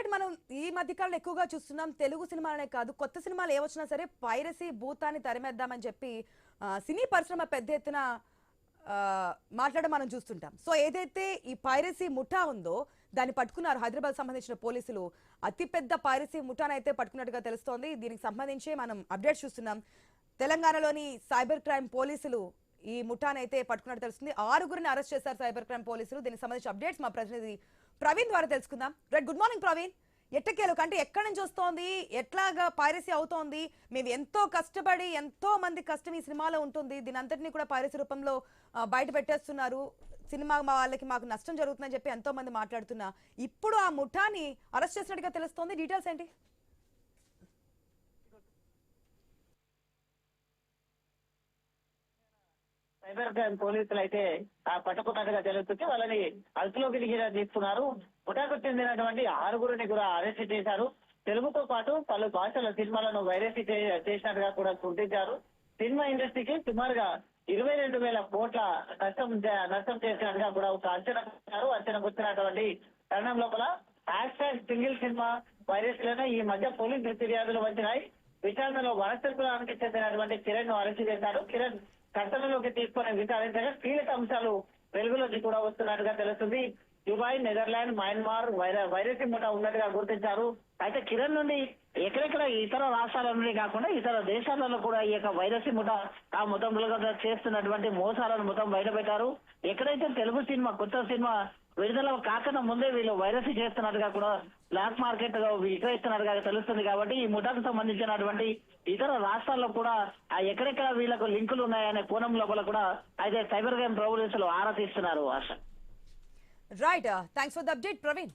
Right, మనం ఈ మధ్యకాలంలో ఎక్కువగా చూస్తున్నాం తెలుగు సినిమాలనే కాదు కొత్త సినిమాలు ఏ వచ్చినా సరే పైరసీ భూతాన్ని తరిమేద్దామని చెప్పి సినీ పరిశ్రమ పెద్ద ఎత్తున మాట్లాడడం మనం చూస్తుంటాం. సో ఏదైతే ఈ పైరసీ ముఠా ఉందో దాన్ని పట్టుకున్నారు హైదరాబాద్ సంబంధించిన పోలీసులు. అతిపెద్ద పైరసీ ముఠానైతే పట్టుకున్నట్టుగా తెలుస్తోంది. దీనికి సంబంధించి మనం అప్డేట్ చూస్తున్నాం. తెలంగాణలోని సైబర్ క్రైమ్ పోలీసులు ఈ ముఠానైతే పట్టుకున్నట్టు తెలుస్తుంది. 6గురిని అరెస్ట్ చేశారు సైబర్ క్రైమ్ పోలీసులు. దీనికి సంబంధించిన అప్డేట్స్ మా ప్రతినిధి ప్రవీణ్ ద్వారా తెలుసుకుందాం. Right, good morning Praveen. ఎట్టకేలకు అంటే ఎక్కడి నుంచి వస్తోంది, ఎట్లాగా పైరసీ అవుతోంది? మేము ఎంతో కష్టపడి ఎంతో మంది కష్టం ఈ సినిమాలో ఉంటుంది, దీని అంతటినీ కూడా పైరసీ రూపంలో బయట పెట్టేస్తున్నారు, సినిమా వాళ్ళకి మాకు నష్టం జరుగుతుందని చెప్పి ఎంతో మంది మాట్లాడుతున్నా ఇప్పుడు ఆ ముఠాని అరెస్ట్ చేసినట్టుగా తెలుస్తోంది. డీటెయిల్స్ ఏంటి? సైబర్ క్రైమ్ పోలీసులు అయితే పట్టుకున్నట్టుగా తెలుస్తుంది. వాళ్ళని అదుపులోకి తీసుకున్నారు. ముఠాకు చెందినటువంటి 6గురిని కూడా అరెస్ట్ చేశారు. తెలుగుతో పాటు పలు భాషల సినిమాలను వైరసీ చేసినట్టుగా కూడా గుర్తించారు. సినిమా ఇండస్ట్రీకి సుమారుగా 22,000 కోట్ల నష్టం చేసినట్టుగా కూడా ఒక అంచనాకు వచ్చినటువంటి తరుణం లోపల #సింగిల్ సినిమా వైరస్లోనే ఈ మధ్య పోలీసులు ఫిర్యాదులు వచ్చినాయి. విచారణలో వనస్థలిపురానికి చెందినటువంటి కిరణ్ ను అరెస్ట్ చేశారు. కిరణ్ కస్టడీలోకి తీసుకుని విచారించగా కీలక అంశాలు వెలుగులోకి కూడా వస్తున్నట్టుగా తెలుస్తుంది. దుబాయ్, నెదర్లాండ్, మయన్మార్ వైరసీ ముఠా ఉన్నట్టుగా గుర్తించారు. అయితే కిరణ్ నుండి ఎక్కడెక్కడ ఇతర రాష్ట్రాల నుండి కాకుండా ఇతర దేశాలలో కూడా ఈ యొక్క వైరసీ ముఠా మొత్తం చేస్తున్నటువంటి మోసాలను మొత్తం బయటపెట్టారు. ఎక్కడైతే తెలుగు సినిమా కొత్త సినిమా విడుదల కాకుండా ముందే వీళ్ళు వైరసీ చేస్తున్నట్టుగా కూడా బ్లాక్ మార్కెట్ విక్రయిస్తున్నట్టుగా తెలుస్తుంది. కాబట్టి ఈ ముఠాకు సంబంధించినటువంటి ఇతర రాష్ట్రాల్లో కూడా ఎక్కడెక్కడ వీళ్ళకు లింకులు ఉన్నాయనే కోణం లోపల కూడా అయితే సైబర్ క్రైమ్ పోలీసులు ఆరా తీస్తున్నారు. ఆశ. Right, thanks for the update Praveen.